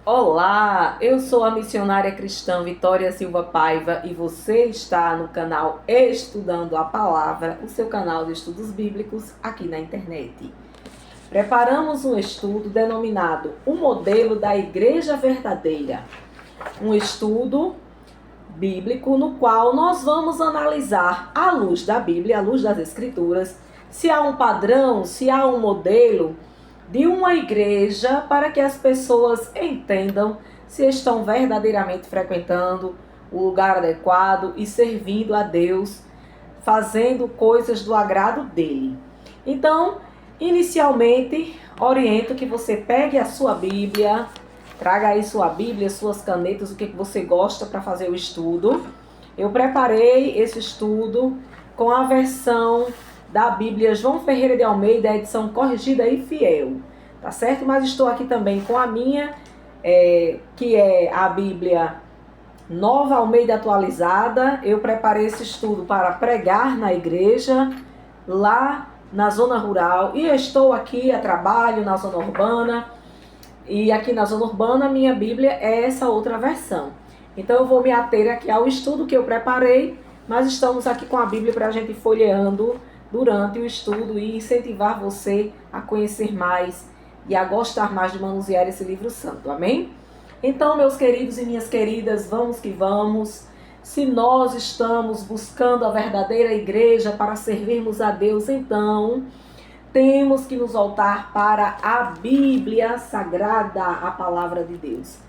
Olá, eu sou a missionária cristã Vitória Silva Paiva e você está no canal Estudando a Palavra, o seu canal de estudos bíblicos aqui na internet. Preparamos um estudo denominado O Modelo da Igreja Verdadeira, um estudo bíblico no qual nós vamos analisar à luz da Bíblia, à luz das Escrituras, se há um padrão, se há um modelo de uma igreja para que as pessoas entendam se estão verdadeiramente frequentando o lugar adequado e servindo a Deus, fazendo coisas do agrado dele. Então, inicialmente, oriento que você pegue a sua Bíblia, traga aí sua Bíblia, suas canetas, o que você gosta para fazer o estudo. Eu preparei esse estudo com a versão da Bíblia João Ferreira de Almeida, edição corrigida e fiel, tá certo? Mas estou aqui também com a minha, que é a Bíblia Nova Almeida atualizada. Eu preparei esse estudo para pregar na igreja, lá na zona rural, e estou aqui a trabalho na zona urbana, e aqui na zona urbana minha Bíblia é essa outra versão. Então eu vou me ater aqui ao estudo que eu preparei, mas estamos aqui com a Bíblia para a gente ir folheando durante o estudo e incentivar você a conhecer mais e a gostar mais de manusear esse livro santo, amém? Então, meus queridos e minhas queridas, vamos que vamos. Se nós estamos buscando a verdadeira igreja para servirmos a Deus, então temos que nos voltar para a Bíblia Sagrada, a Palavra de Deus.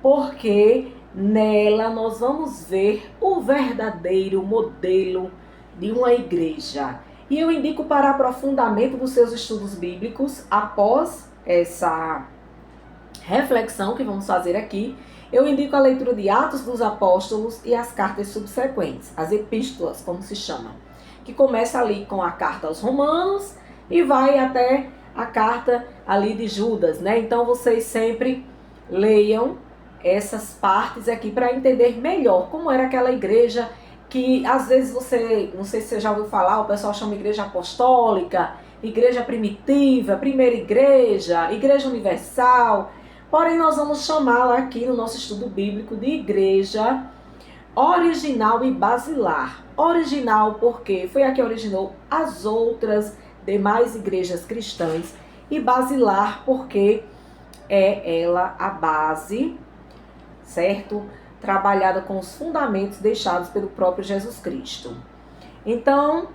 Porque nela nós vamos ver o verdadeiro modelo de uma igreja. E eu indico para aprofundamento dos seus estudos bíblicos, após essa reflexão que vamos fazer aqui, eu indico a leitura de Atos dos Apóstolos e as cartas subsequentes, as epístolas, como se chama, que começa ali com a carta aos Romanos e vai até a carta ali de Judas, né? Então vocês sempre leiam essas partes aqui para entender melhor como era aquela igreja que às vezes você, não sei se você já ouviu falar, o pessoal chama igreja apostólica, igreja primitiva, primeira igreja, igreja universal. Porém, nós vamos chamá-la aqui no nosso estudo bíblico de igreja original e basilar. Original porque foi a que originou as outras demais igrejas cristãs, e basilar porque é ela a base, certo? Trabalhada com os fundamentos deixados pelo próprio Jesus Cristo. Então,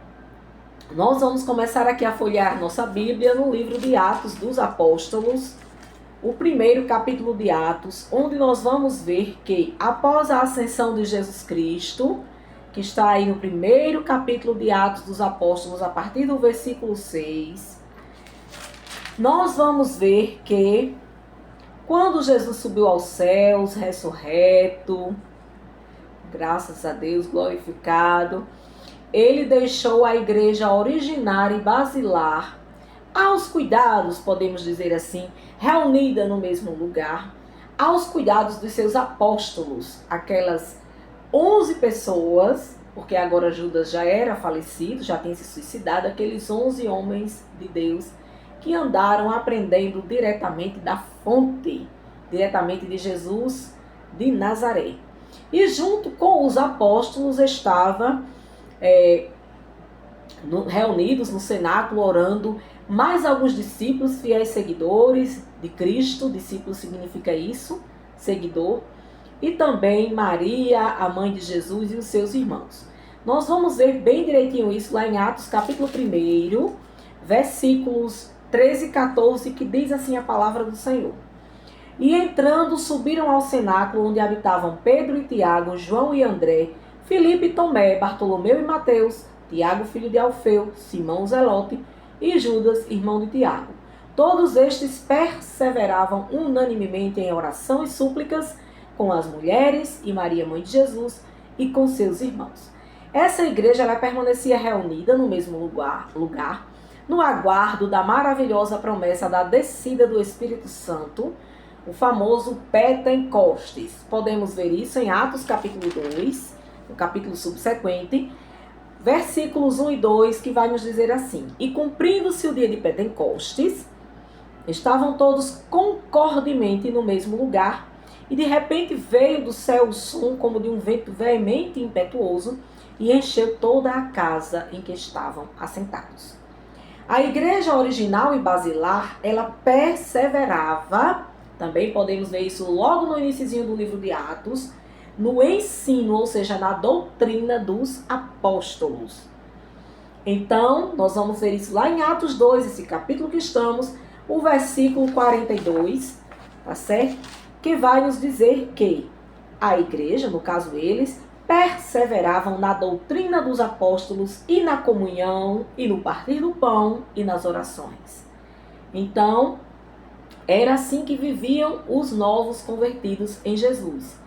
nós vamos começar aqui a folhear nossa Bíblia no livro de Atos dos Apóstolos, o primeiro capítulo de Atos, onde nós vamos ver que após a ascensão de Jesus Cristo, que está aí no primeiro capítulo de Atos dos Apóstolos, a partir do versículo 6, nós vamos ver que quando Jesus subiu aos céus, ressurreto, graças a Deus, glorificado, ele deixou a igreja originária e basilar aos cuidados, podemos dizer assim, reunida no mesmo lugar, aos cuidados dos seus apóstolos, aquelas 11 pessoas, porque agora Judas já era falecido, já tinha se suicidado, aqueles 11 homens de Deus que andaram aprendendo diretamente da fonte, diretamente de Jesus de Nazaré. E junto com os apóstolos estava reunidos no cenáculo orando mais alguns discípulos, fiéis seguidores de Cristo. Discípulo significa isso, seguidor. E também Maria, a mãe de Jesus, e os seus irmãos. Nós vamos ver bem direitinho isso lá em Atos capítulo 1, versículos 13 e 14, que diz assim a palavra do Senhor. E entrando, subiram ao cenáculo, onde habitavam Pedro e Tiago, João e André, Filipe e Tomé, Bartolomeu e Mateus, Tiago, filho de Alfeu, Simão Zelote e Judas, irmão de Tiago. Todos estes perseveravam unanimemente em oração e súplicas com as mulheres e Maria, mãe de Jesus, e com seus irmãos. Essa igreja ela permanecia reunida no mesmo lugar, no aguardo da maravilhosa promessa da descida do Espírito Santo, o famoso Pentecostes. Podemos ver isso em Atos capítulo 2, no capítulo subsequente, versículos 1 e 2, que vai nos dizer assim: E cumprindo-se o dia de Pentecostes, Estavam todos concordemente no mesmo lugar, e de repente veio do céu o som como de um vento veemente e impetuoso, e encheu toda a casa em que estavam assentados. A igreja original e basilar, ela perseverava, também podemos ver isso logo no iniciozinho do livro de Atos, no ensino, ou seja, na doutrina dos apóstolos. Então, nós vamos ver isso lá em Atos 2, esse capítulo que estamos, o versículo 42, tá certo? Que vai nos dizer que a igreja, no caso eles, perseveravam na doutrina dos apóstolos e na comunhão, e no partir do pão e nas orações. Então, era assim que viviam os novos convertidos em Jesus.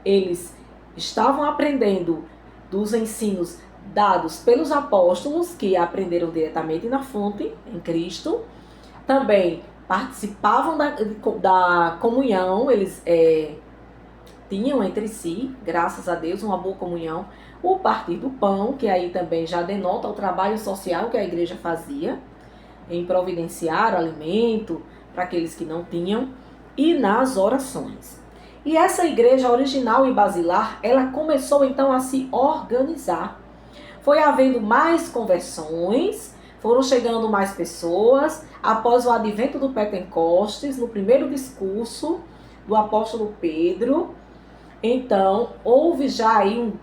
Eles estavam aprendendo dos ensinos dados pelos apóstolos, que aprenderam diretamente na fonte, em Cristo. Também participavam da comunhão, eles tinham entre si, graças a Deus, uma boa comunhão. O partir do pão, que aí também já denota o trabalho social que a igreja fazia, em providenciar o alimento para aqueles que não tinham, e nas orações. E essa igreja original e basilar, ela começou então a se organizar. Foi havendo mais conversões, foram chegando mais pessoas, após o advento do Pentecostes, no primeiro discurso do apóstolo Pedro. Então, houve já aí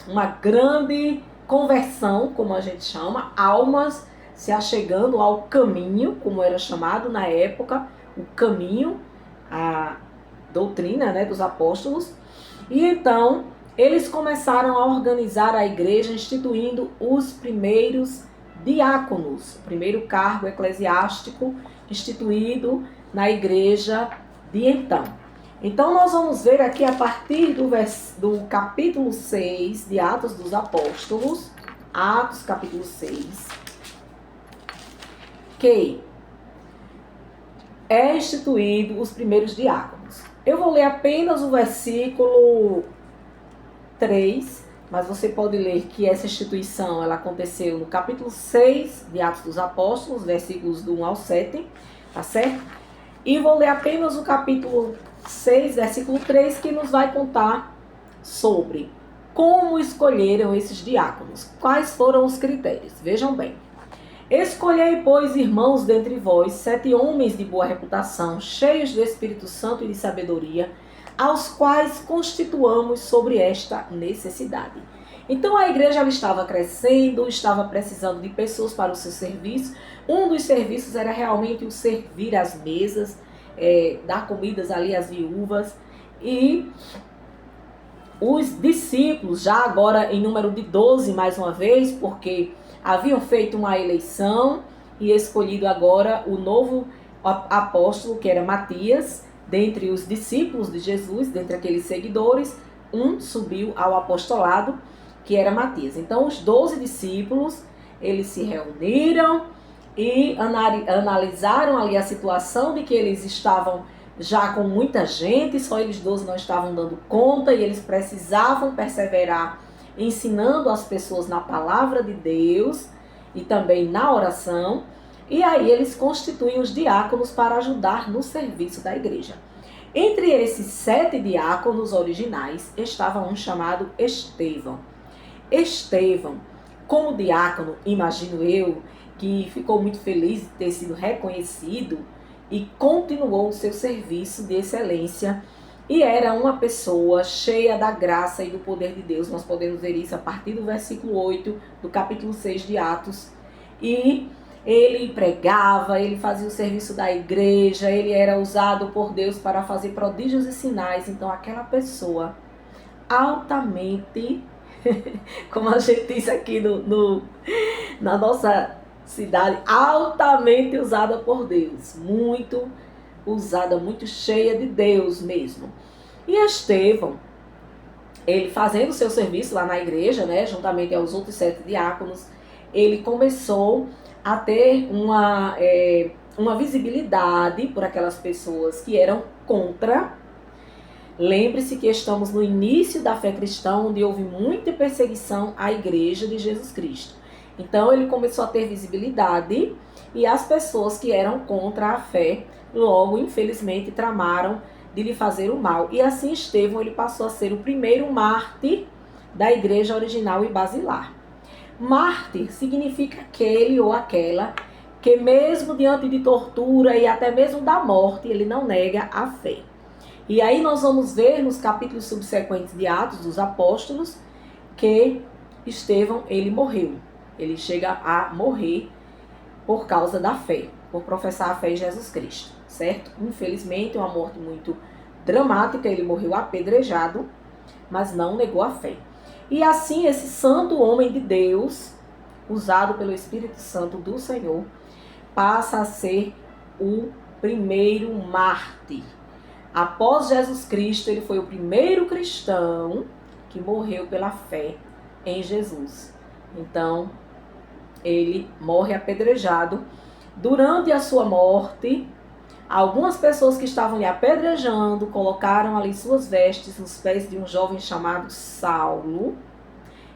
uma grande conversão, como a gente chama, almas se achegando ao caminho, como era chamado na época, o caminho, a doutrina, né, dos apóstolos. E então, eles começaram a organizar a igreja, instituindo os primeiros diáconos, o primeiro cargo eclesiástico instituído na igreja de então. Então, nós vamos ver aqui a partir do capítulo 6 de Atos dos Apóstolos, Atos capítulo 6, que é instituído os primeiros diáconos. Eu vou ler apenas o versículo 3, mas você pode ler que essa instituição ela aconteceu no capítulo 6 de Atos dos Apóstolos, versículos do 1 ao 7, tá certo? E vou ler apenas o capítulo 6, versículo 3, que nos vai contar sobre como escolheram esses diáconos, quais foram os critérios. Vejam bem. Escolhei, pois, irmãos, dentre vós, 7 homens de boa reputação, cheios do Espírito Santo e de sabedoria, aos quais constituamos sobre esta necessidade. Então a igreja ela estava crescendo, estava precisando de pessoas para o seu serviço. Um dos serviços era realmente o servir às mesas, dar comidas ali às viúvas. E os discípulos, já agora em número de 12 mais uma vez, porque haviam feito uma eleição e escolhido agora o novo apóstolo, que era Matias, dentre os discípulos de Jesus, dentre aqueles seguidores, um subiu ao apostolado, que era Matias. Então, os 12 discípulos, eles se reuniram e analisaram ali a situação de que eles estavam já com muita gente, só eles 12 não estavam dando conta e eles precisavam perseverar ensinando as pessoas na palavra de Deus e também na oração. E aí eles constituem os diáconos para ajudar no serviço da igreja. Entre esses 7 diáconos originais estava um chamado Estevão. Estevão, como diácono, imagino eu, que ficou muito feliz de ter sido reconhecido e continuou o seu serviço de excelência. E era uma pessoa cheia da graça e do poder de Deus. Nós podemos ver isso a partir do versículo 8 do capítulo 6 de Atos. E ele pregava, ele fazia o serviço da igreja, ele era usado por Deus para fazer prodígios e sinais. Então aquela pessoa altamente, como a gente diz aqui na nossa cidade, altamente usada por Deus, muito usada, muito cheia de Deus mesmo. E Estevão, ele fazendo o seu serviço lá na igreja, né, juntamente aos outros 7 diáconos, ele começou a ter uma visibilidade por aquelas pessoas que eram contra. Lembre-se que estamos no início da fé cristã, onde houve muita perseguição à igreja de Jesus Cristo. Então ele começou a ter visibilidade e as pessoas que eram contra a fé, logo, infelizmente, tramaram de lhe fazer o mal. E assim Estevão ele passou a ser o primeiro mártir da igreja original e basilar. Mártir significa aquele ou aquela que mesmo diante de tortura e até mesmo da morte, ele não nega a fé. E aí nós vamos ver nos capítulos subsequentes de Atos dos Apóstolos que Estevão, ele morreu. Ele chega a morrer por causa da fé, por professar a fé em Jesus Cristo, certo? Infelizmente, uma morte muito dramática, ele morreu apedrejado, mas não negou a fé. E assim, esse santo homem de Deus, usado pelo Espírito Santo do Senhor, passa a ser o primeiro mártir. Após Jesus Cristo, ele foi o primeiro cristão que morreu pela fé em Jesus. Então, ele morre apedrejado. Durante a sua morte, algumas pessoas que estavam lhe apedrejando colocaram ali suas vestes nos pés de um jovem chamado Saulo,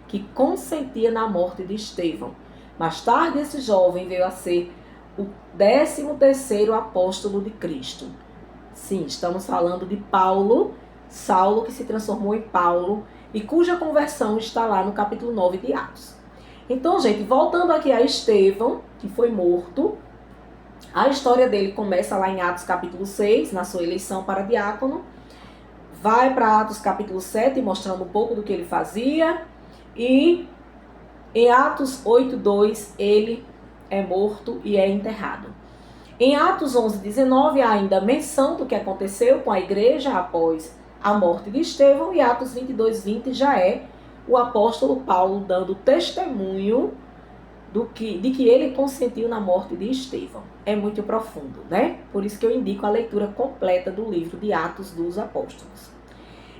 que consentia na morte de Estevão. Mais tarde, esse jovem veio a ser o 13º apóstolo de Cristo. Sim, estamos falando de Paulo, Saulo que se transformou em Paulo e cuja conversão está lá no capítulo 9 de Atos. Então, gente, voltando aqui a Estevão, que foi morto, a história dele começa lá em Atos capítulo 6, na sua eleição para diácono, vai para Atos capítulo 7, mostrando um pouco do que ele fazia, e em Atos 8:2 ele é morto e é enterrado. Em Atos 11:19 há ainda menção do que aconteceu com a igreja após a morte de Estevão, e Atos 22:20 já é o apóstolo Paulo dando testemunho de que ele consentiu na morte de Estevão. É muito profundo, né? Por isso que eu indico a leitura completa do livro de Atos dos Apóstolos.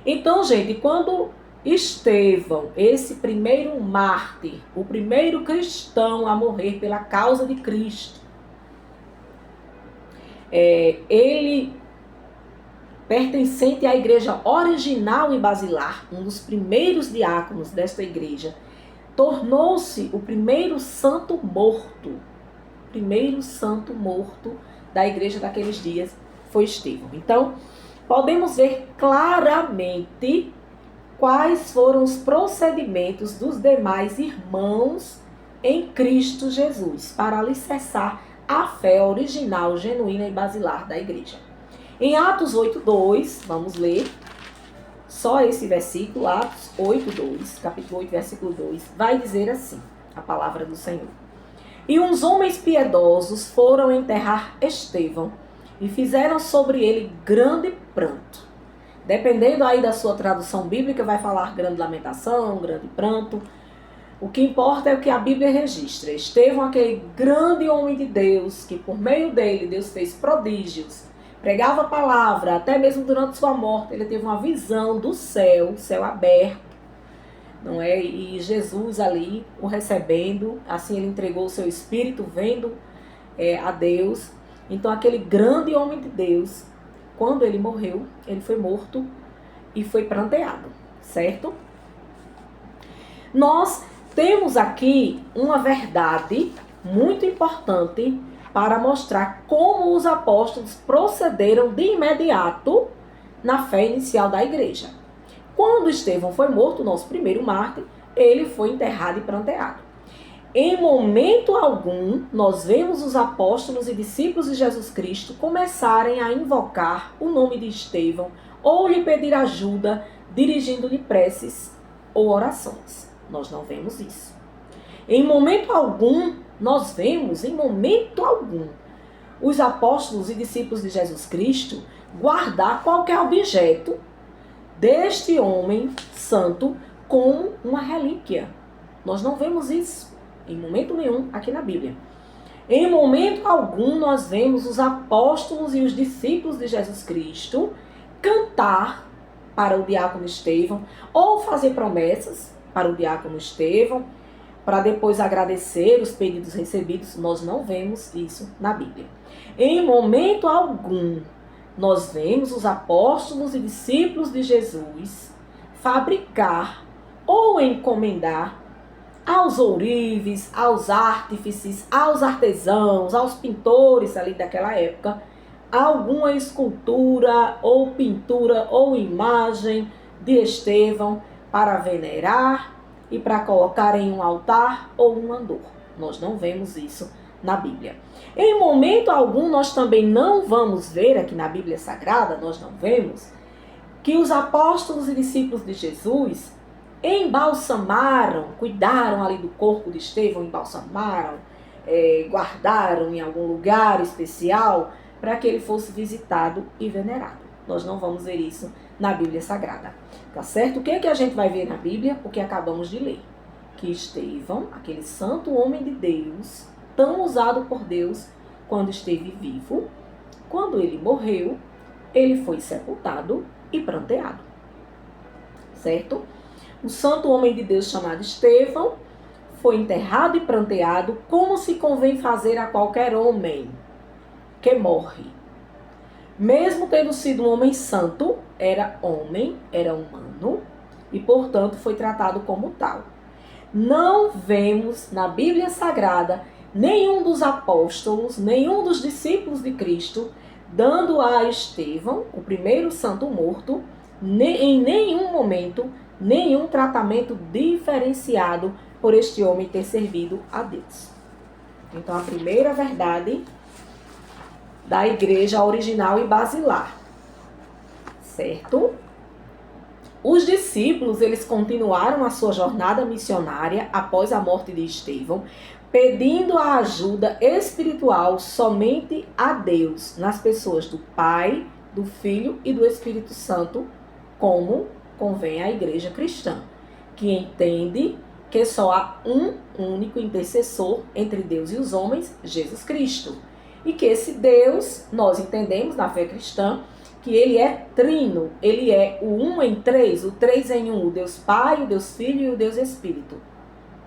Então, gente, quando Estevão, esse primeiro mártir, o primeiro cristão a morrer pela causa de Cristo, ele, pertencente à igreja original e basilar, um dos primeiros diáconos desta igreja, tornou-se o primeiro santo morto. O primeiro santo morto da igreja daqueles dias foi Estevão. Então, podemos ver claramente quais foram os procedimentos dos demais irmãos em Cristo Jesus para alicerçar a fé original, genuína e basilar da igreja. Em Atos 8:2, vamos ler só esse versículo, Atos 8:2, capítulo 8, versículo 2, vai dizer assim, a palavra do Senhor. E uns homens piedosos foram enterrar Estevão e fizeram sobre ele grande pranto. Dependendo aí da sua tradução bíblica, vai falar grande lamentação, grande pranto. O que importa é o que a Bíblia registra. Estevão, aquele grande homem de Deus, que por meio dele Deus fez prodígios, pregava a palavra, até mesmo durante sua morte, ele teve uma visão do céu aberto, não é? E Jesus ali o recebendo, assim ele entregou o seu espírito, vendo a Deus. Então aquele grande homem de Deus, quando ele morreu, ele foi morto e foi pranteado, certo? Nós temos aqui uma verdade muito importante para mostrar como os apóstolos procederam de imediato na fé inicial da igreja. Quando Estevão foi morto, nosso primeiro mártir, ele foi enterrado e pranteado. Em momento algum, nós vemos os apóstolos e discípulos de Jesus Cristo começarem a invocar o nome de Estevão ou lhe pedir ajuda, dirigindo-lhe preces ou orações. Nós não vemos isso. Em momento algum, nós vemos, os apóstolos e discípulos de Jesus Cristo guardar qualquer objeto deste homem santo como uma relíquia. Nós não vemos isso em momento nenhum aqui na Bíblia. Em momento algum, nós vemos os apóstolos e os discípulos de Jesus Cristo cantar para o diácono Estevão ou fazer promessas para o diácono Estevão, para depois agradecer os pedidos recebidos. Nós não vemos isso na Bíblia. Em momento algum, nós vemos os apóstolos e discípulos de Jesus fabricar ou encomendar aos ourives, aos artífices, aos artesãos, aos pintores ali daquela época, alguma escultura ou pintura ou imagem de Estevão para venerar e para colocar em um altar ou um andor. Nós não vemos isso na Bíblia. Em momento algum, nós também não vamos ver aqui na Bíblia Sagrada, nós não vemos que os apóstolos e discípulos de Jesus embalsamaram, cuidaram ali do corpo de Estevão, embalsamaram, guardaram em algum lugar especial para que ele fosse visitado e venerado. Nós não vamos ver isso na Bíblia Sagrada, tá certo? O que é que a gente vai ver na Bíblia? O que acabamos de ler. Que Estevão, aquele santo homem de Deus, tão usado por Deus quando esteve vivo, quando ele morreu, ele foi sepultado e pranteado, certo? O santo homem de Deus chamado Estevão foi enterrado e pranteado como se convém fazer a qualquer homem que morre. Mesmo tendo sido um homem santo, era homem, era humano e, portanto, foi tratado como tal. Não vemos na Bíblia Sagrada nenhum dos apóstolos, nenhum dos discípulos de Cristo dando a Estevão, o primeiro santo morto, em nenhum momento, nenhum tratamento diferenciado por este homem ter servido a Deus. Então, a primeira verdade da igreja original e basilar, certo? Os discípulos, eles continuaram a sua jornada missionária após a morte de Estevão, pedindo a ajuda espiritual somente a Deus, nas pessoas do Pai, do Filho e do Espírito Santo, como convém à igreja cristã, que entende que só há um único intercessor entre Deus e os homens, Jesus Cristo. E que esse Deus, nós entendemos na fé cristã, que ele é trino, ele é o um em três, o três em um, o Deus Pai, o Deus Filho e o Deus Espírito.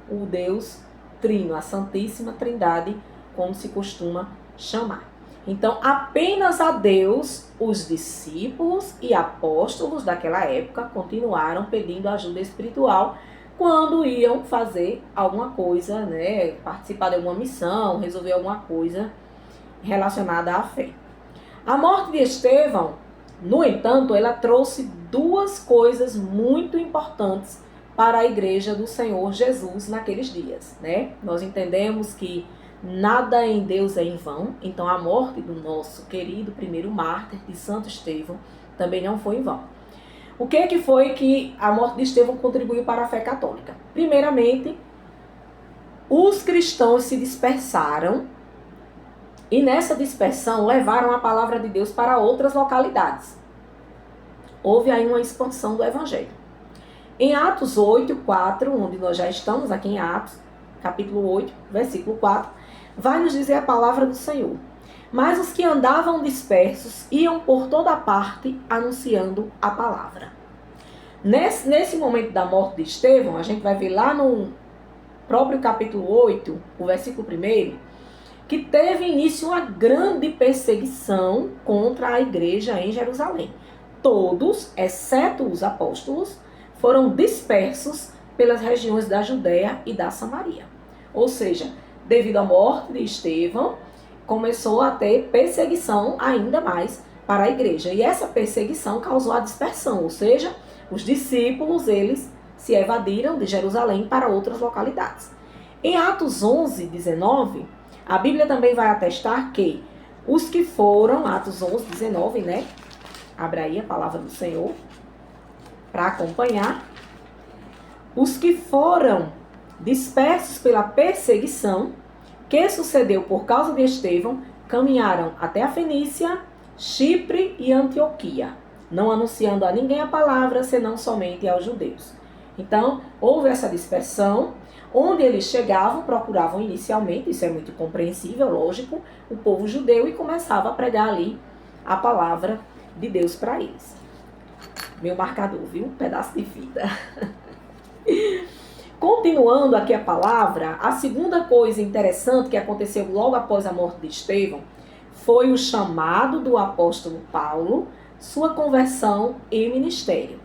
O Deus trino, a Santíssima Trindade, como se costuma chamar. Então, apenas a Deus, os discípulos e apóstolos daquela época continuaram pedindo ajuda espiritual quando iam fazer alguma coisa, né, participar de alguma missão, resolver alguma coisa relacionada à fé. A morte de Estevão, no entanto, ela trouxe duas coisas muito importantes para a igreja do Senhor Jesus naqueles dias, né? Nós entendemos que nada em Deus é em vão, então a morte do nosso querido primeiro mártir de Santo Estevão também não foi em vão. O que foi que a morte de Estevão contribuiu para a fé católica? Primeiramente, os cristãos se dispersaram e nessa dispersão levaram a palavra de Deus para outras localidades. Houve aí uma expansão do evangelho. Em Atos 8, 4, onde nós já estamos aqui em Atos, capítulo 8, versículo 4, vai nos dizer a palavra do Senhor. Mas os que andavam dispersos iam por toda parte anunciando a palavra. Nesse momento da morte de Estevão, a gente vai ver lá no próprio capítulo 8, o versículo 1, que teve início uma grande perseguição contra a igreja em Jerusalém. Todos, exceto os apóstolos, foram dispersos pelas regiões da Judéia e da Samaria. Ou seja, devido à morte de Estevão, começou a ter perseguição ainda mais para a igreja. E essa perseguição causou a dispersão, ou seja, os discípulos, eles se evadiram de Jerusalém para outras localidades. Em Atos 11, 19, a Bíblia também vai atestar que os que foram, Atos 11, 19, né? Abra aí a palavra do Senhor para acompanhar. Os que foram dispersos pela perseguição que sucedeu por causa de Estevão, caminharam até a Fenícia, Chipre e Antioquia, não anunciando a ninguém a palavra, senão somente aos judeus. Então, houve essa dispersão, onde eles chegavam, procuravam inicialmente, isso é muito compreensível, lógico, o povo judeu e começava a pregar ali a palavra de Deus para eles. Meu marcador, viu? Um pedaço de fita. Continuando aqui a palavra, a segunda coisa interessante que aconteceu logo após a morte de Estevão foi o chamado do apóstolo Paulo, sua conversão e ministério.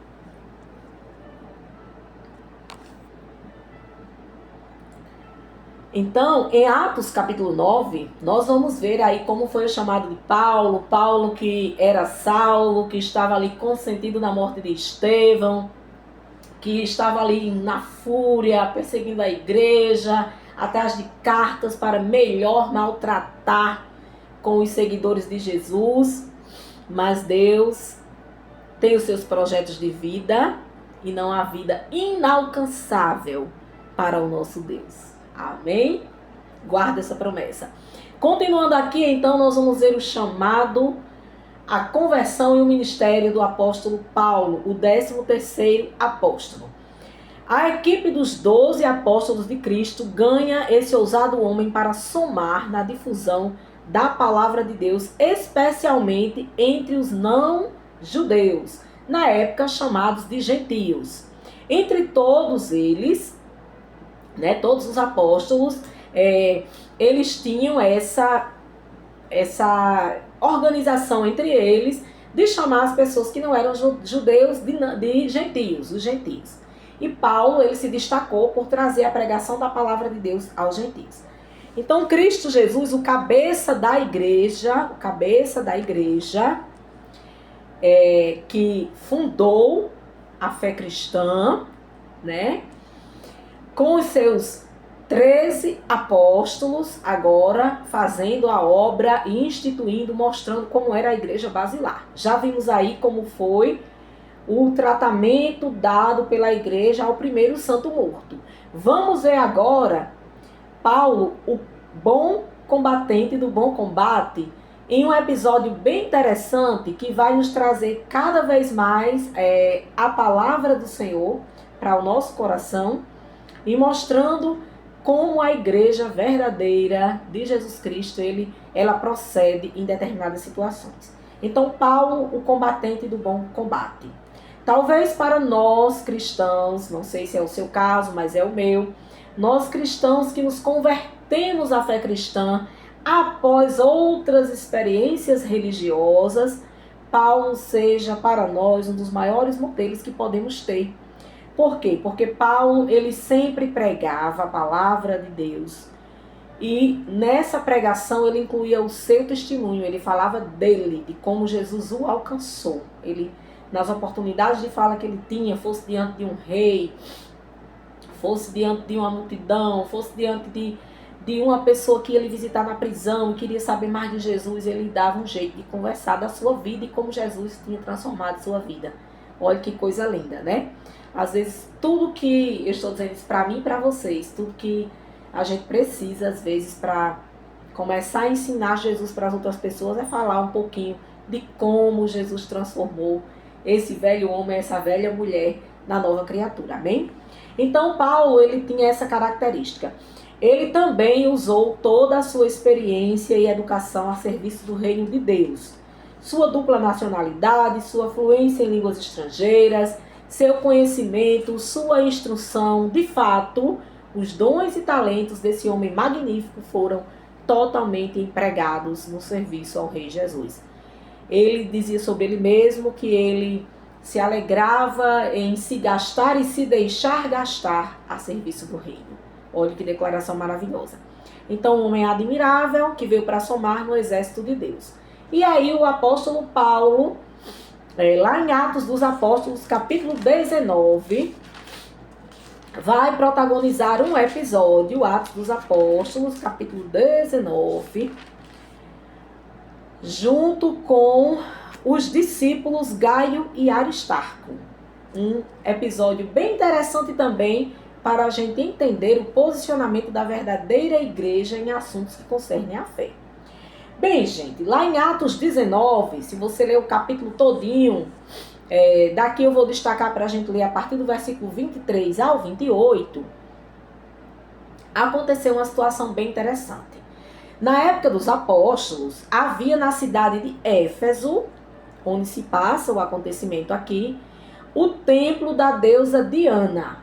Então, em Atos capítulo 9, nós vamos ver aí como foi o chamado de Paulo. Paulo que era Saulo, que estava ali consentido na morte de Estevão, que estava ali na fúria, perseguindo a igreja, atrás de cartas para melhor maltratar com os seguidores de Jesus. Mas Deus tem os seus projetos de vida e não há vida inalcançável para o nosso Deus. Amém? Guarda essa promessa. Continuando aqui, então, nós vamos ver o chamado, a conversão e o ministério do apóstolo Paulo, o 13º apóstolo. A equipe dos 12 apóstolos de Cristo ganha esse ousado homem para somar na difusão da palavra de Deus, especialmente entre os não-judeus, na época chamados de gentios. Entre todos eles, todos os apóstolos, eles tinham essa organização entre eles de chamar as pessoas que não eram judeus de gentios, os gentios. E Paulo, ele se destacou por trazer a pregação da palavra de Deus aos gentios. Então, Cristo Jesus, o cabeça da igreja, que fundou a fé cristã, com os seus 13 apóstolos, agora fazendo a obra e instituindo, mostrando como era a igreja basilar. Já vimos aí como foi o tratamento dado pela igreja ao primeiro santo morto. Vamos ver agora Paulo, o bom combatente do bom combate, em um episódio bem interessante que vai nos trazer cada vez mais a palavra do Senhor para o nosso coração e mostrando como a igreja verdadeira de Jesus Cristo, ela procede em determinadas situações. Então, Paulo, o combatente do bom combate. Talvez para nós cristãos, não sei se é o seu caso, mas é o meu, nós cristãos que nos convertemos à fé cristã após outras experiências religiosas, Paulo seja para nós um dos maiores modelos que podemos ter. Por quê? Porque Paulo, ele sempre pregava a palavra de Deus. E nessa pregação ele incluía o seu testemunho, ele falava dele, de como Jesus o alcançou. Ele, nas oportunidades de fala que ele tinha, fosse diante de um rei, fosse diante de uma multidão, fosse diante de uma pessoa que ia lhe visitar na prisão e queria saber mais de Jesus, ele dava um jeito de conversar da sua vida e como Jesus tinha transformado sua vida. Olha que coisa linda, né? Às vezes, tudo que eu estou dizendo isso para mim e para vocês, tudo que a gente precisa, às vezes, para começar a ensinar Jesus para as outras pessoas, é falar um pouquinho de como Jesus transformou esse velho homem, essa velha mulher na nova criatura, amém? Então, Paulo, ele tinha essa característica. Ele também usou toda a sua experiência e educação a serviço do reino de Deus. Sua dupla nacionalidade, sua fluência em línguas estrangeiras, seu conhecimento, sua instrução, de fato, os dons e talentos desse homem magnífico foram totalmente empregados no serviço ao Rei Jesus. Ele dizia sobre ele mesmo que ele se alegrava em se gastar e se deixar gastar a serviço do reino. Olha que declaração maravilhosa. Então, um homem admirável que veio para somar no exército de Deus. E aí o apóstolo Paulo, lá em Atos dos Apóstolos, capítulo 19, vai protagonizar um episódio, Atos dos Apóstolos, capítulo 19, junto com os discípulos Gaio e Aristarco. Um episódio bem interessante também para a gente entender o posicionamento da verdadeira igreja em assuntos que concernem a fé. Bem, gente, lá em Atos 19, se você ler o capítulo todinho, daqui eu vou destacar para a gente ler a partir do versículo 23 ao 28, aconteceu uma situação bem interessante. Na época dos apóstolos, havia na cidade de Éfeso, onde se passa o acontecimento aqui, o templo da deusa Diana.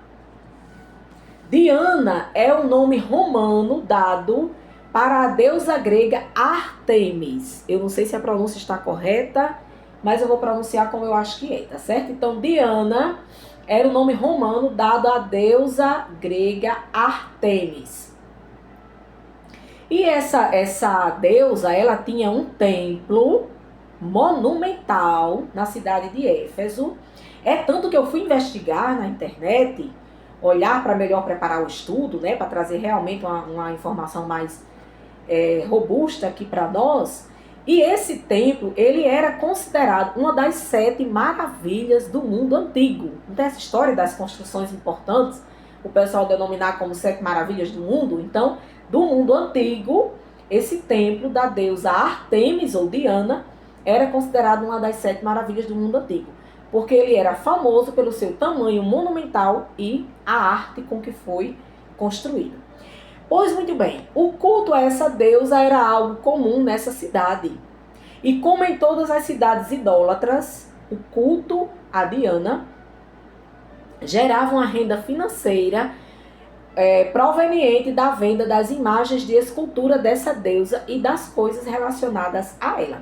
Diana é o nome romano dado para a deusa grega Ártemis. Eu não sei se a pronúncia está correta, mas eu vou pronunciar como eu acho que é, tá certo? Então, Diana era o nome romano dado à deusa grega Ártemis. E essa deusa, ela tinha um templo monumental na cidade de Éfeso. É tanto que eu fui investigar na internet, olhar para melhor preparar o estudo, né, para trazer realmente uma informação mais robusta aqui para nós. E esse templo, ele era considerado uma das 7 maravilhas do mundo antigo. Não tem essa história das construções importantes, o pessoal denominar como 7 maravilhas do mundo? Então, do mundo antigo, esse templo da deusa Artemis ou Diana era considerado uma das 7 maravilhas do mundo antigo, porque ele era famoso pelo seu tamanho monumental e a arte com que foi construído. Pois muito bem, o culto a essa deusa era algo comum nessa cidade. E como em todas as cidades idólatras, o culto a Diana gerava uma renda financeira proveniente da venda das imagens de escultura dessa deusa e das coisas relacionadas a ela.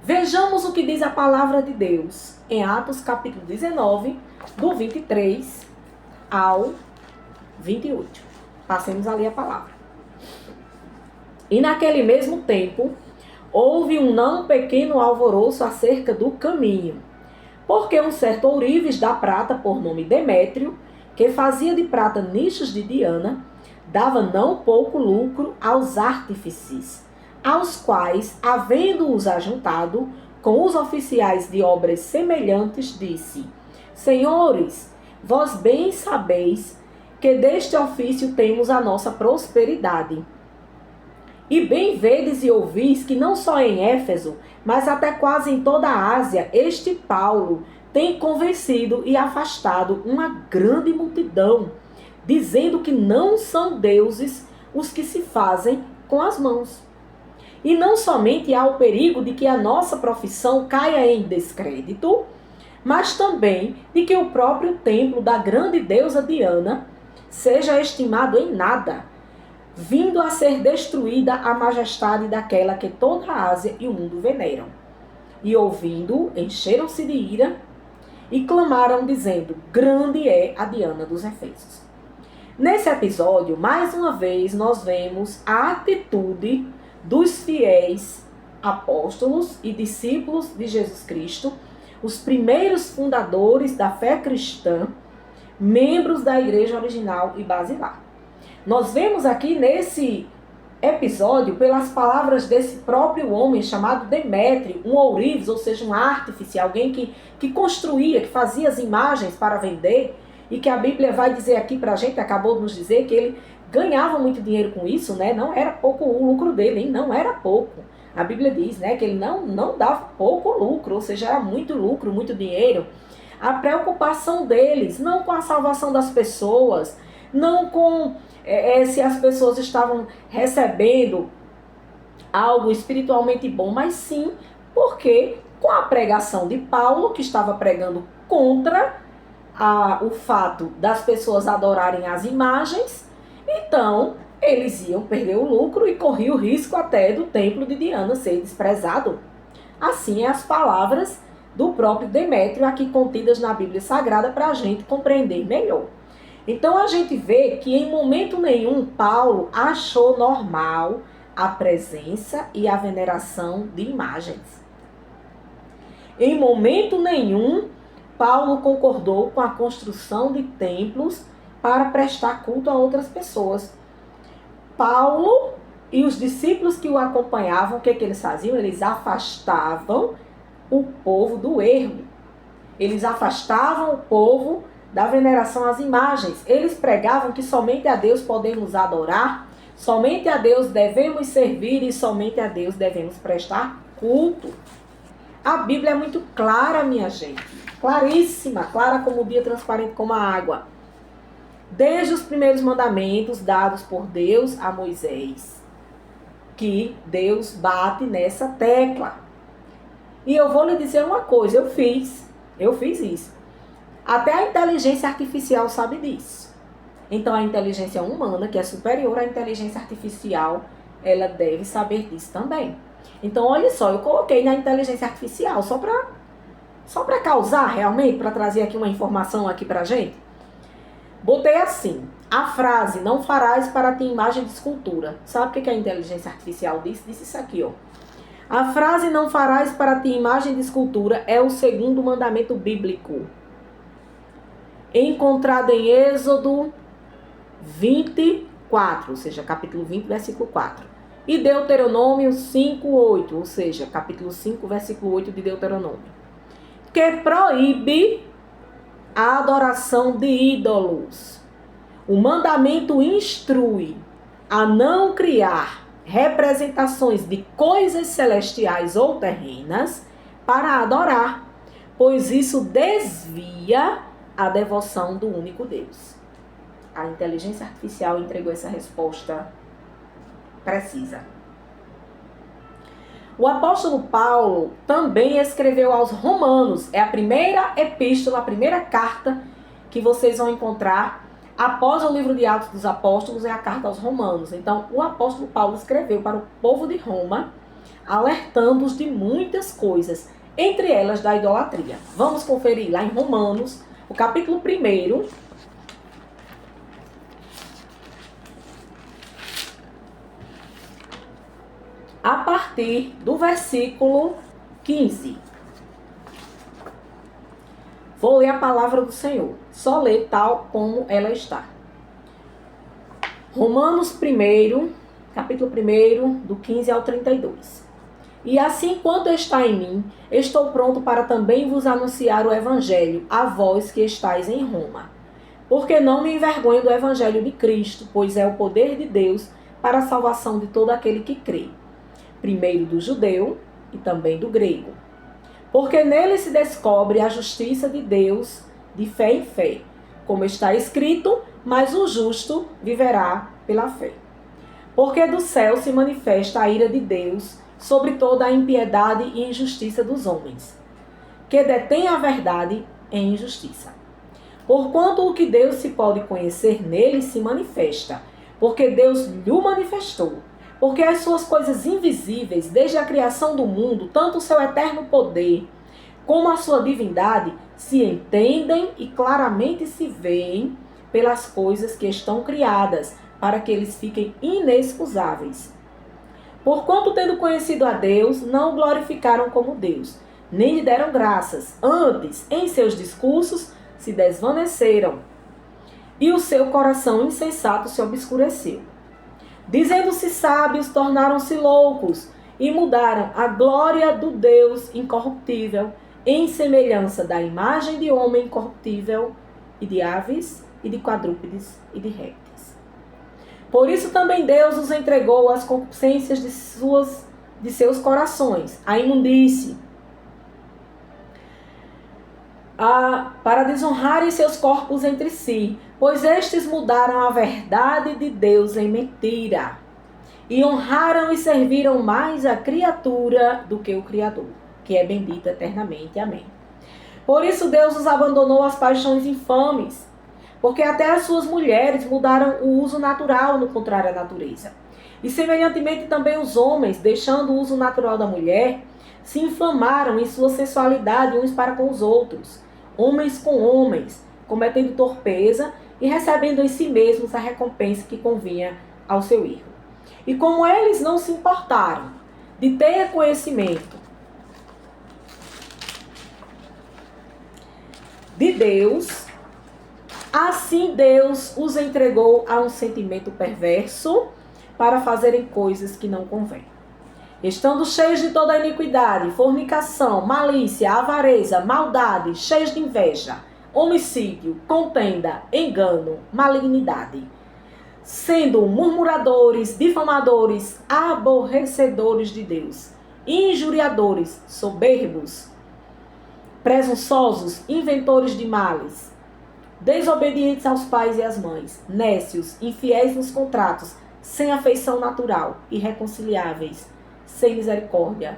Vejamos o que diz a palavra de Deus em Atos capítulo 19, do 23 ao 28. Passemos ali a palavra. E naquele mesmo tempo, houve um não pequeno alvoroço acerca do caminho, porque um certo ourives da prata, por nome Demétrio, que fazia de prata nichos de Diana, dava não pouco lucro aos artífices, aos quais, havendo-os ajuntado com os oficiais de obras semelhantes, disse: Senhores, vós bem sabeis que deste ofício temos a nossa prosperidade. E bem vedes e ouvis que não só em Éfeso, mas até quase em toda a Ásia, este Paulo tem convencido e afastado uma grande multidão, dizendo que não são deuses os que se fazem com as mãos. E não somente há o perigo de que a nossa profissão caia em descrédito, mas também de que o próprio templo da grande deusa Diana seja estimado em nada, vindo a ser destruída a majestade daquela que toda a Ásia e o mundo veneram. E ouvindo, encheram-se de ira e clamaram dizendo: grande é a Diana dos Efésios. Nesse episódio, mais uma vez, nós vemos a atitude dos fiéis apóstolos e discípulos de Jesus Cristo, os primeiros fundadores da fé cristã, membros da igreja original e basilar. Nós vemos aqui nesse episódio, pelas palavras desse próprio homem chamado Demétrio, um ourives, ou seja, um artífice, alguém que construía, que fazia as imagens para vender, e que a Bíblia vai dizer aqui pra gente, acabou de nos dizer que ele ganhava muito dinheiro com isso, né? Não era pouco o lucro dele, hein? Não era pouco. A Bíblia diz, né, que ele não dava pouco lucro, ou seja, era muito lucro, muito dinheiro. A preocupação deles, não com a salvação das pessoas, não com se as pessoas estavam recebendo algo espiritualmente bom, mas sim porque com a pregação de Paulo, que estava pregando contra o fato das pessoas adorarem as imagens, então eles iam perder o lucro e corriam o risco até do templo de Diana ser desprezado. Assim é as palavras do próprio Demétrio aqui contidas na Bíblia Sagrada para a gente compreender melhor. Então a gente vê que em momento nenhum Paulo achou normal a presença e a veneração de imagens. Em momento nenhum Paulo concordou com a construção de templos para prestar culto a outras pessoas. Paulo e os discípulos que o acompanhavam, o que eles faziam? Eles afastavam o povo do erro. Eles afastavam o povo da veneração às imagens. Eles pregavam que somente a Deus podemos adorar, somente a Deus devemos servir e somente a Deus devemos prestar culto. A Bíblia é muito clara, minha gente. Claríssima, clara como o dia, transparente como a água. Desde os primeiros mandamentos dados por Deus a Moisés, que Deus bate nessa tecla. E eu vou lhe dizer uma coisa, eu fiz isso. Até a inteligência artificial sabe disso. Então a inteligência humana, que é superior à inteligência artificial, ela deve saber disso também. Então olha só, eu coloquei na inteligência artificial só para causar realmente, para trazer aqui uma informação aqui pra gente. Botei assim: A frase, não farás para ti imagem de escultura. Sabe o que a inteligência artificial disse? Disse isso aqui, ó. A frase, não farás para ti imagem de escultura, é o segundo mandamento bíblico, encontrado em Êxodo 24, ou seja, capítulo 20, versículo 4. E Deuteronômio 5:8, ou seja, capítulo 5, versículo 8 de Deuteronômio, que proíbe a adoração de ídolos. O mandamento instrui a não criar representações de coisas celestiais ou terrenas para adorar, pois isso desvia a devoção do único Deus. A inteligência artificial entregou essa resposta precisa. O apóstolo Paulo também escreveu aos Romanos. É a primeira epístola, a primeira carta que vocês vão encontrar após o livro de Atos dos Apóstolos, é a carta aos Romanos. Então, o apóstolo Paulo escreveu para o povo de Roma, alertando-os de muitas coisas, entre elas da idolatria. Vamos conferir lá em Romanos, o capítulo 1, a partir do versículo 15. Vou ler a palavra do Senhor. Só ler tal como ela está. Romanos 1, capítulo 1, do 15 ao 32. E assim, quanto está em mim, estou pronto para também vos anunciar o evangelho, a vós que estáis em Roma. Porque não me envergonho do evangelho de Cristo, pois é o poder de Deus para a salvação de todo aquele que crê. Primeiro do judeu e também do grego. Porque nele se descobre a justiça de Deus de fé em fé. Como está escrito, mas o justo viverá pela fé. Porque do céu se manifesta a ira de Deus sobre toda a impiedade e injustiça dos homens, que detém a verdade em injustiça. Porquanto o que Deus se pode conhecer nele se manifesta, porque Deus lhe manifestou. Porque as suas coisas invisíveis, desde a criação do mundo, tanto o seu eterno poder como a sua divindade, se entendem e claramente se veem pelas coisas que estão criadas, para que eles fiquem inexcusáveis. Porquanto, tendo conhecido a Deus, não o glorificaram como Deus, nem lhe deram graças. Antes, em seus discursos, se desvaneceram, e o seu coração insensato se obscureceu. Dizendo-se sábios, tornaram-se loucos, e mudaram a glória do Deus incorruptível, em semelhança da imagem de homem corruptível, e de aves, e de quadrúpedes, e de répteis. Por isso também Deus os entregou às concupiscências de seus corações, à imundície, para desonrarem seus corpos entre si, pois estes mudaram a verdade de Deus em mentira, e honraram e serviram mais a criatura do que o Criador, que é bendito eternamente. Amém. Por isso Deus os abandonou às paixões infames, porque até as suas mulheres mudaram o uso natural no contrário à natureza. E semelhantemente também os homens, deixando o uso natural da mulher, se inflamaram em sua sensualidade uns para com os outros, homens com homens, cometendo torpeza e recebendo em si mesmos a recompensa que convinha ao seu erro. E como eles não se importaram de ter conhecimento de Deus, assim Deus os entregou a um sentimento perverso para fazerem coisas que não convêm. Estando cheios de toda a iniquidade, fornicação, malícia, avareza, maldade, cheios de inveja, homicídio, contenda, engano, malignidade, sendo murmuradores, difamadores, aborrecedores de Deus, injuriadores, soberbos, presunçosos, inventores de males, desobedientes aos pais e às mães, nécios, infiéis nos contratos, sem afeição natural, irreconciliáveis, sem misericórdia,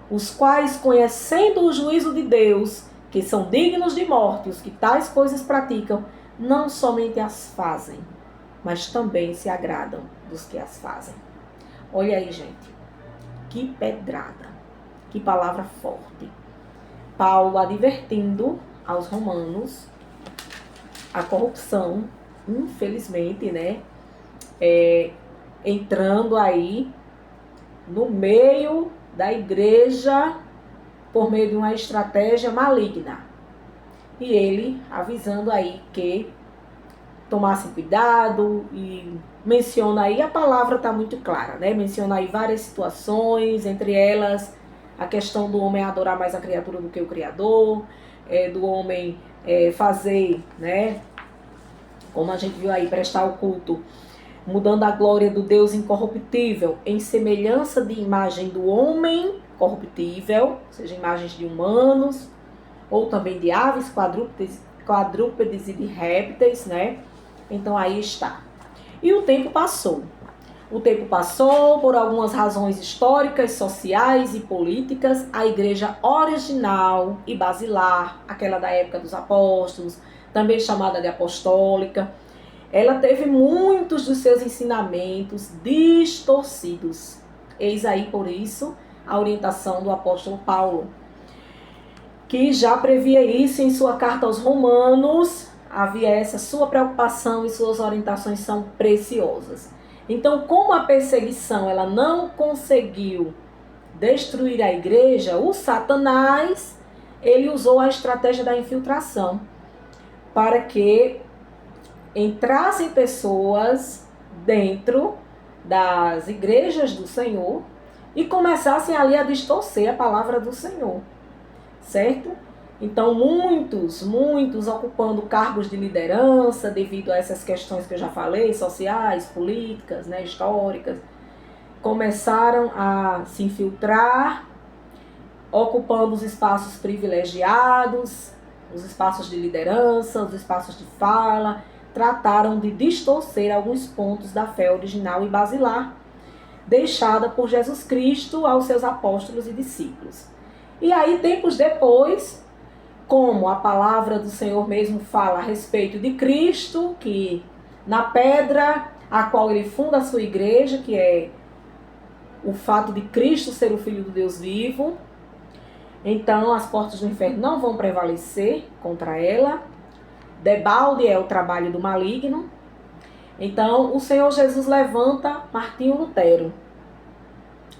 os quais, conhecendo o juízo de Deus, que são dignos de morte, os que tais coisas praticam, não somente as fazem, mas também se agradam dos que as fazem. Olha aí, gente, que pedrada, que palavra forte. Paulo advertindo aos romanos a corrupção infelizmente, né, entrando aí no meio da igreja por meio de uma estratégia maligna. E ele avisando aí que tomassem cuidado, e menciona aí, a palavra está muito clara, né? Menciona aí várias situações, entre elas a questão do homem adorar mais a criatura do que o Criador, do homem fazer, né? Como a gente viu aí, prestar o culto, mudando a glória do Deus incorruptível em semelhança de imagem do homem corruptível, seja imagens de humanos, ou também de aves, quadrúpedes e de répteis, né? Então aí está. E o tempo passou. O tempo passou por algumas razões históricas, sociais e políticas. A igreja original e basilar, aquela da época dos apóstolos, também chamada de apostólica, ela teve muitos dos seus ensinamentos distorcidos. Eis aí, por isso, a orientação do apóstolo Paulo, que já previa isso em sua carta aos Romanos. Havia essa sua preocupação e suas orientações são preciosas. Então, como a perseguição ela não conseguiu destruir a igreja, o Satanás, ele usou a estratégia da infiltração para que entrassem pessoas dentro das igrejas do Senhor e começassem ali a distorcer a palavra do Senhor, certo? Então, muitos ocupando cargos de liderança devido a essas questões que eu já falei, sociais, políticas, né, históricas, começaram a se infiltrar, ocupando os espaços privilegiados, os espaços de liderança, os espaços de fala, trataram de distorcer alguns pontos da fé original e basilar, deixada por Jesus Cristo aos seus apóstolos e discípulos. E aí, tempos depois, como a palavra do Senhor mesmo fala a respeito de Cristo, que na pedra a qual ele funda a sua igreja, que é o fato de Cristo ser o Filho do Deus vivo, então as portas do inferno não vão prevalecer contra ela. Debalde é o trabalho do maligno. Então o Senhor Jesus levanta Martinho Lutero,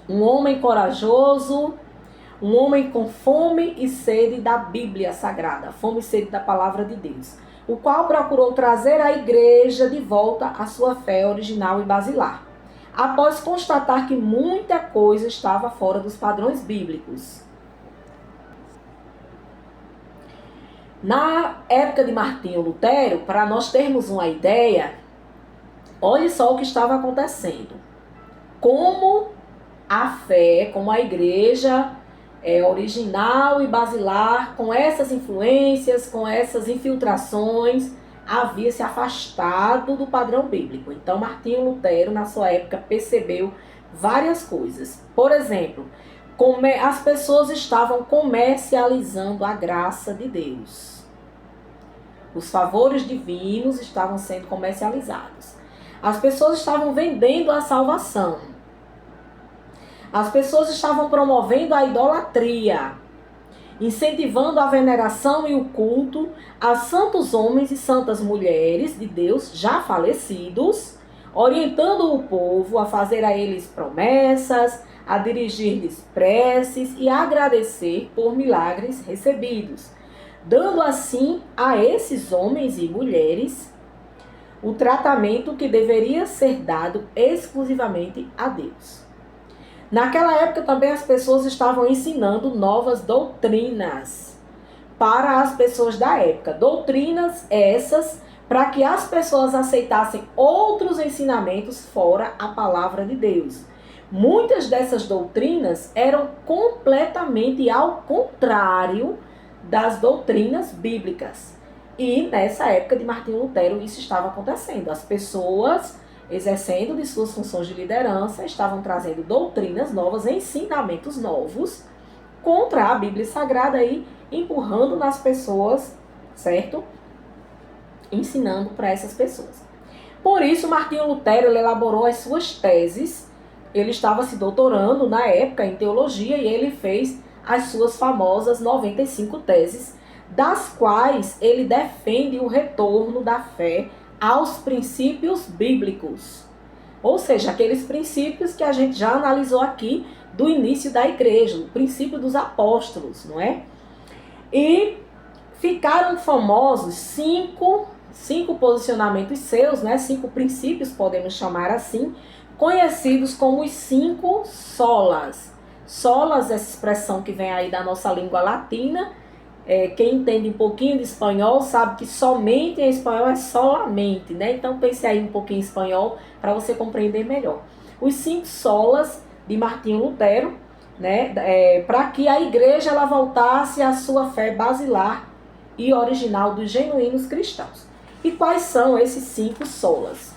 um homem corajoso, um homem com fome e sede da Bíblia Sagrada, fome e sede da palavra de Deus, o qual procurou trazer a igreja de volta à sua fé original e basilar, após constatar que muita coisa estava fora dos padrões bíblicos. Na época de Martinho Lutero, para nós termos uma ideia, olhe só o que estava acontecendo. Como a fé, como a igreja original e basilar, com essas influências, com essas infiltrações, havia se afastado do padrão bíblico. Então, Martinho Lutero, na sua época, percebeu várias coisas. Por exemplo, as pessoas estavam comercializando a graça de Deus. Os favores divinos estavam sendo comercializados. As pessoas estavam vendendo a salvação. As pessoas estavam promovendo a idolatria, incentivando a veneração e o culto a santos homens e santas mulheres de Deus já falecidos, orientando o povo a fazer a eles promessas, a dirigir-lhes preces e a agradecer por milagres recebidos, dando assim a esses homens e mulheres o tratamento que deveria ser dado exclusivamente a Deus. Naquela época também as pessoas estavam ensinando novas doutrinas para as pessoas da época. Doutrinas essas para que as pessoas aceitassem outros ensinamentos fora a palavra de Deus. Muitas dessas doutrinas eram completamente ao contrário das doutrinas bíblicas. E nessa época de Martinho Lutero isso estava acontecendo. As pessoas, exercendo de suas funções de liderança, estavam trazendo doutrinas novas, ensinamentos novos contra a Bíblia Sagrada e empurrando nas pessoas, certo? Ensinando para essas pessoas. Por isso, Martinho Lutero ele elaborou as suas teses. Ele estava se doutorando na época em teologia e ele fez as suas famosas 95 teses, das quais ele defende o retorno da fé aos princípios bíblicos. Ou seja, aqueles princípios que a gente já analisou aqui do início da igreja, o princípio dos apóstolos, não é? E ficaram famosos cinco posicionamentos seus, né? 5 princípios, podemos chamar assim, conhecidos como os 5 solas. Solas, essa expressão que vem aí da nossa língua latina. Quem entende um pouquinho de espanhol sabe que somente em espanhol é solamente, né? Então pense aí um pouquinho em espanhol para você compreender melhor. Os 5 solas de Martinho Lutero, né? Para que a igreja ela voltasse à sua fé basilar e original dos genuínos cristãos. E quais são esses 5 solas?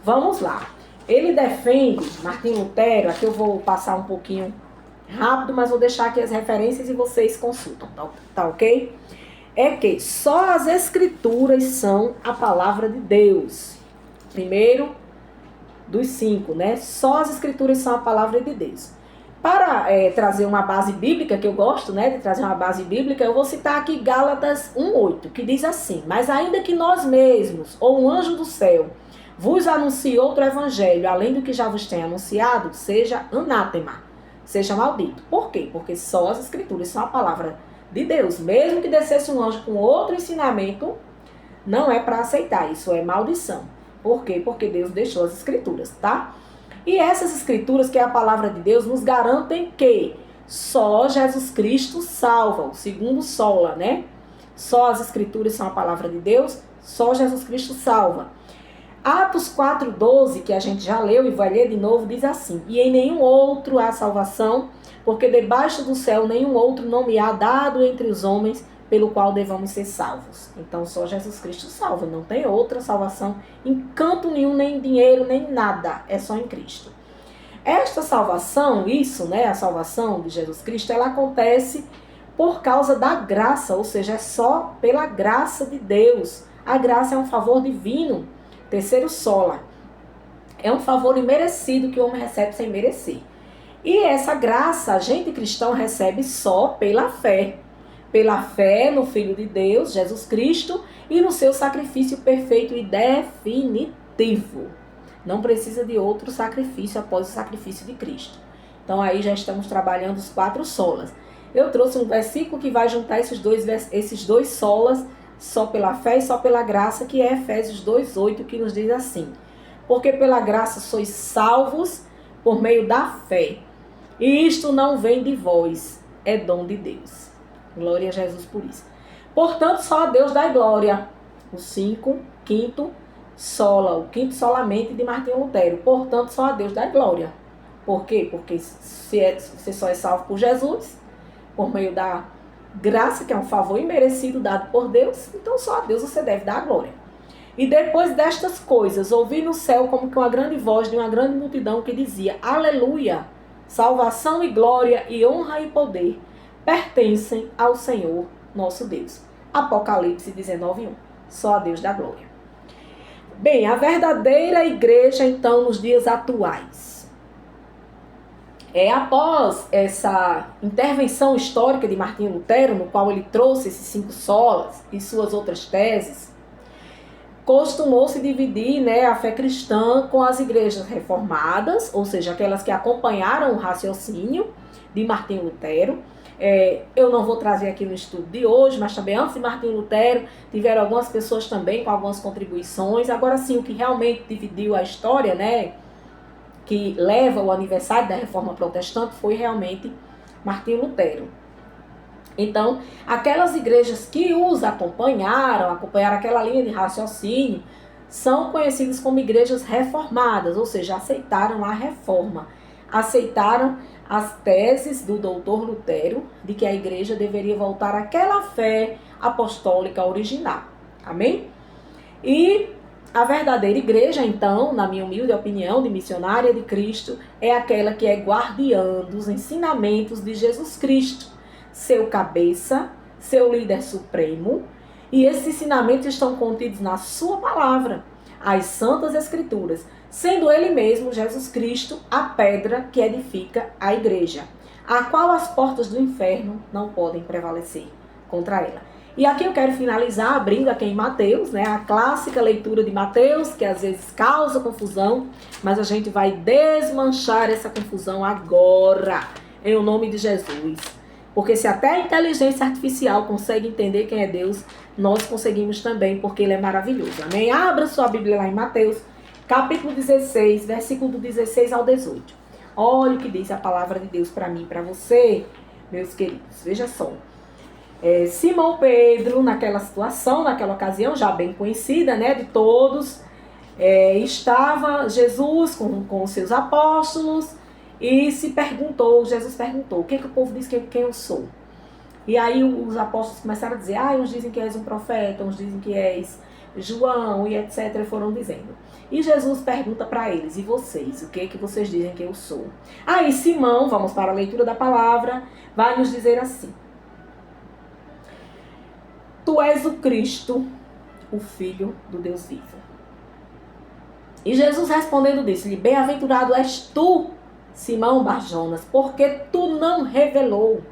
Vamos lá. Ele defende, Martinho Lutero, aqui eu vou passar um pouquinho rápido, mas vou deixar aqui as referências e vocês consultam, tá ok? É que só as escrituras são a palavra de Deus. Primeiro dos 5, né? Só as escrituras são a palavra de Deus. Para trazer uma base bíblica, que eu gosto, né, de trazer uma base bíblica, eu vou citar aqui Gálatas 1:8, que diz assim: mas ainda que nós mesmos, ou um anjo do céu, vos anuncie outro evangelho, além do que já vos tem anunciado, seja anátema, seja maldito. Por quê? Porque só as escrituras são a palavra de Deus. Mesmo que descesse um anjo com outro ensinamento, não é para aceitar. Isso é maldição. Por quê? Porque Deus deixou as escrituras, tá? E essas escrituras, que é a palavra de Deus, nos garantem que só Jesus Cristo salva. O segundo sola, né? Só as escrituras são a palavra de Deus, só Jesus Cristo salva. Atos 4:12, que a gente já leu e vai ler de novo, diz assim: e em nenhum outro há salvação, porque debaixo do céu nenhum outro nome há dado entre os homens pelo qual devamos ser salvos. Então só Jesus Cristo salva, não tem outra salvação em canto nenhum, nem em dinheiro, nem nada, é só em Cristo. Esta salvação, isso, né, a salvação de Jesus Cristo, ela acontece por causa da graça, ou seja, é só pela graça de Deus. A graça é um favor divino. Terceiro sola, é um favor imerecido que o homem recebe sem merecer. E essa graça, a gente cristão recebe só pela fé. Pela fé no Filho de Deus, Jesus Cristo, e no seu sacrifício perfeito e definitivo. Não precisa de outro sacrifício após o sacrifício de Cristo. Então aí já estamos trabalhando os 4 solas. Eu trouxe um versículo que vai juntar esses dois solas, só pela fé e só pela graça, que é Efésios 2:8, que nos diz assim: porque pela graça sois salvos por meio da fé, e isto não vem de vós, é dom de Deus. Glória a Jesus por isso. Portanto, só a Deus dá glória. O quinto sola, o quinto solamente de Martinho Lutero. Portanto, só a Deus dá glória. Por quê? Porque você só é salvo por Jesus, por meio da graça, que é um favor imerecido dado por Deus, então só a Deus você deve dar a glória. E depois destas coisas, ouvi no céu como que uma grande voz de uma grande multidão que dizia: aleluia, salvação e glória e honra e poder pertencem ao Senhor nosso Deus. Apocalipse 19:1. Só a Deus dá glória. Bem, a verdadeira igreja, então, nos dias atuais. Após essa intervenção histórica de Martinho Lutero, no qual ele trouxe esses 5 solas e suas outras teses, costumou-se dividir, né, a fé cristã com as igrejas reformadas, ou seja, aquelas que acompanharam o raciocínio de Martinho Lutero. Eu não vou trazer aqui no estudo de hoje, mas também antes de Martinho Lutero, tiveram algumas pessoas também com algumas contribuições. Agora sim, o que realmente dividiu a história, né, que leva o aniversário da Reforma Protestante, foi realmente Martinho Lutero. Então, aquelas igrejas que os acompanharam aquela linha de raciocínio, são conhecidas como igrejas reformadas, ou seja, aceitaram a reforma, aceitaram as teses do doutor Lutero de que a igreja deveria voltar àquela fé apostólica original. Amém? E a verdadeira igreja, então, na minha humilde opinião de missionária de Cristo, é aquela que é guardiã dos ensinamentos de Jesus Cristo, seu cabeça, seu líder supremo, e esses ensinamentos estão contidos na sua palavra, as Santas Escrituras, sendo ele mesmo, Jesus Cristo, a pedra que edifica a igreja, a qual as portas do inferno não podem prevalecer. contra ela. E aqui eu quero finalizar abrindo aqui em Mateus, né, a clássica leitura de Mateus, que às vezes causa confusão, mas a gente vai desmanchar essa confusão agora, em o nome de Jesus. Porque se até a inteligência artificial consegue entender quem é Deus, nós conseguimos também, porque Ele é maravilhoso. Amém? Abra sua Bíblia lá em Mateus, capítulo 16, versículo do 16 ao 18. Olha o que diz a palavra de Deus para mim e para você, meus queridos. Veja só. Simão Pedro, naquela situação, naquela ocasião, já bem conhecida, né, de todos, estava Jesus com os seus apóstolos e Jesus perguntou, o que o povo diz quem eu sou? E aí os apóstolos começaram a dizer, uns dizem que és um profeta, uns dizem que és João, e etc, e foram dizendo. E Jesus pergunta para eles, e vocês, o que vocês dizem que eu sou? Aí Simão, vamos para a leitura da palavra, vai nos dizer assim: Tu és o Cristo, o Filho do Deus vivo. E Jesus respondendo disse-lhe, bem-aventurado és tu, Simão Barjonas, porque tu não revelou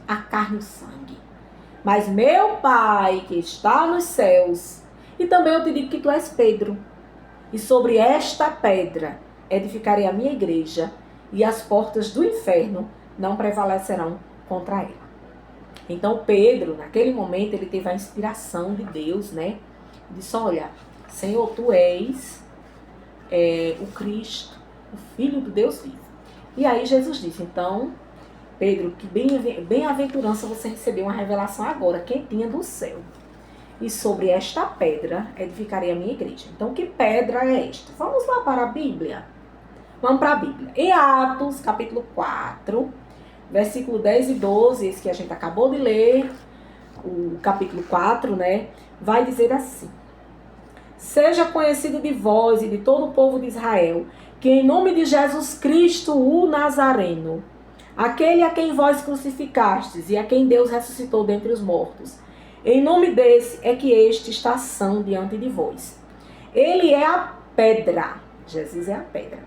a carne e o sangue, mas meu Pai que está nos céus. E também eu te digo que tu és Pedro, e sobre esta pedra edificarei a minha igreja, e as portas do inferno não prevalecerão contra ela. Então Pedro, naquele momento, ele teve a inspiração de Deus, né? Disse, olha, Senhor, tu és o Cristo, o Filho do Deus vivo. E aí Jesus disse, então, Pedro, que bem-aventurança você recebeu uma revelação agora, quentinha do céu. E sobre esta pedra edificarei a minha igreja. Então, que pedra é esta? Vamos lá para a Bíblia. Vamos para a Bíblia. Em Atos, capítulo 4, versículo 10 e 12, esse que a gente acabou de ler, o capítulo 4, né? Vai dizer assim: Seja conhecido de vós e de todo o povo de Israel, que em nome de Jesus Cristo, o Nazareno, aquele a quem vós crucificastes e a quem Deus ressuscitou dentre os mortos, em nome desse é que este está são diante de vós. Ele é a pedra, Jesus é a pedra,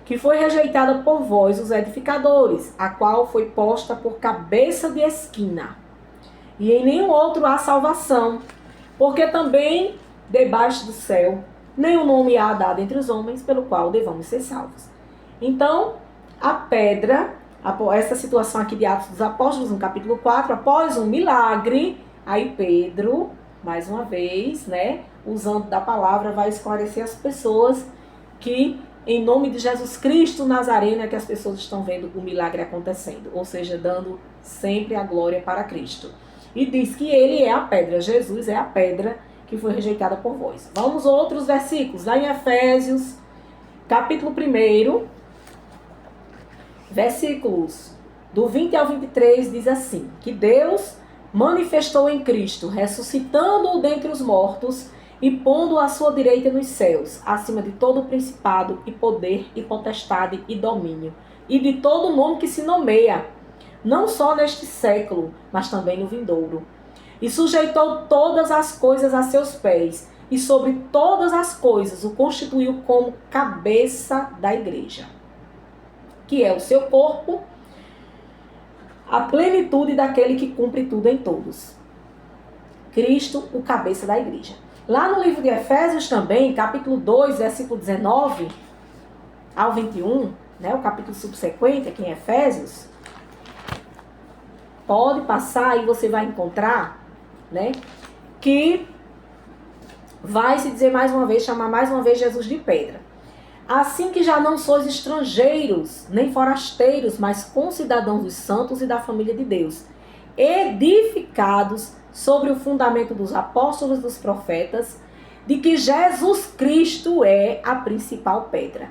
que foi rejeitada por vós, os edificadores, a qual foi posta por cabeça de esquina. E em nenhum outro há salvação, porque também debaixo do céu nenhum nome há dado entre os homens pelo qual devamos ser salvos. Então, a pedra, essa situação aqui de Atos dos Apóstolos, no capítulo 4, após um milagre, aí Pedro, mais uma vez, né, usando da palavra, vai esclarecer as pessoas que em nome de Jesus Cristo Nazareno é que as pessoas estão vendo o milagre acontecendo, ou seja, dando sempre a glória para Cristo. E diz que ele é a pedra, Jesus é a pedra que foi rejeitada por vós. Vamos a outros versículos, lá em Efésios, capítulo 1, versículos do 20 ao 23, diz assim, que Deus manifestou em Cristo, ressuscitando-o dentre os mortos e pondo-o à sua direita nos céus, acima de todo principado e poder e potestade e domínio, e de todo nome que se nomeia, não só neste século, mas também no vindouro. E sujeitou todas as coisas a seus pés, e sobre todas as coisas o constituiu como cabeça da igreja, que é o seu corpo, a plenitude daquele que cumpre tudo em todos. Cristo, o cabeça da igreja. Lá no livro de Efésios também, capítulo 2, versículo 19 ao 21, né, o capítulo subsequente aqui em Efésios, pode passar e você vai encontrar, né, que vai se dizer mais uma vez, chamar mais uma vez Jesus de pedra. Assim que já não sois estrangeiros, nem forasteiros, mas concidadãos dos santos e da família de Deus, edificados sobre o fundamento dos apóstolos e dos profetas, de que Jesus Cristo é a principal pedra,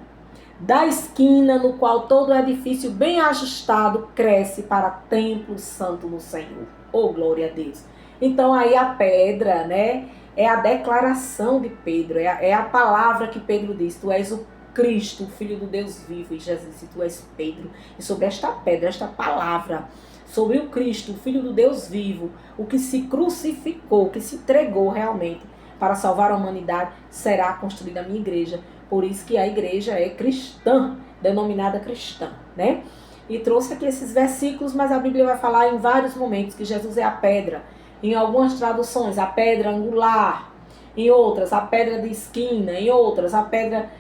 da esquina no qual todo edifício bem ajustado cresce para templo santo no Senhor. Oh, glória a Deus! Então aí a pedra, né, é a declaração de Pedro, é a palavra que Pedro diz, tu és o Cristo, o Filho do Deus vivo, e Jesus disse, tu és Pedro. E sobre esta pedra, esta palavra, sobre o Cristo, o Filho do Deus vivo, o que se crucificou, que se entregou realmente para salvar a humanidade, será construída a minha igreja. Por isso que a igreja é cristã, denominada cristã, né? E trouxe aqui esses versículos, mas a Bíblia vai falar em vários momentos que Jesus é a pedra. Em algumas traduções, a pedra angular. Em outras, a pedra de esquina. Em outras, a pedra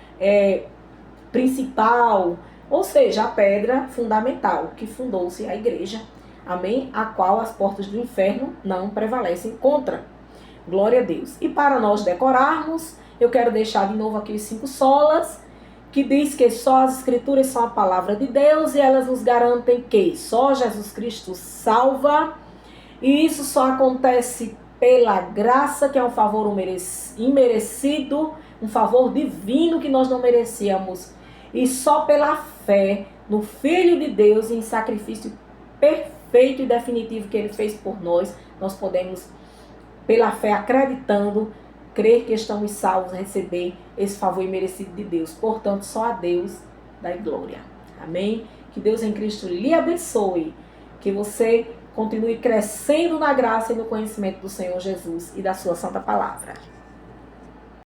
principal. Ou seja, a pedra fundamental que fundou-se a igreja. Amém? A qual as portas do inferno não prevalecem contra. Glória a Deus. E para nós decorarmos, eu quero deixar de novo aqui os 5 solas, que diz que só as escrituras são a palavra de Deus e elas nos garantem que só Jesus Cristo salva. E isso só acontece pela graça, que é um favor imerecido, um favor divino que nós não merecíamos. E só pela fé no Filho de Deus e em sacrifício perfeito e definitivo que ele fez por nós, nós podemos, pela fé, acreditando, crer que estamos salvos, receber esse favor imerecido de Deus. Portanto, só a Deus dá glória. Amém? Que Deus em Cristo lhe abençoe. Que você continue crescendo na graça e no conhecimento do Senhor Jesus e da sua santa palavra.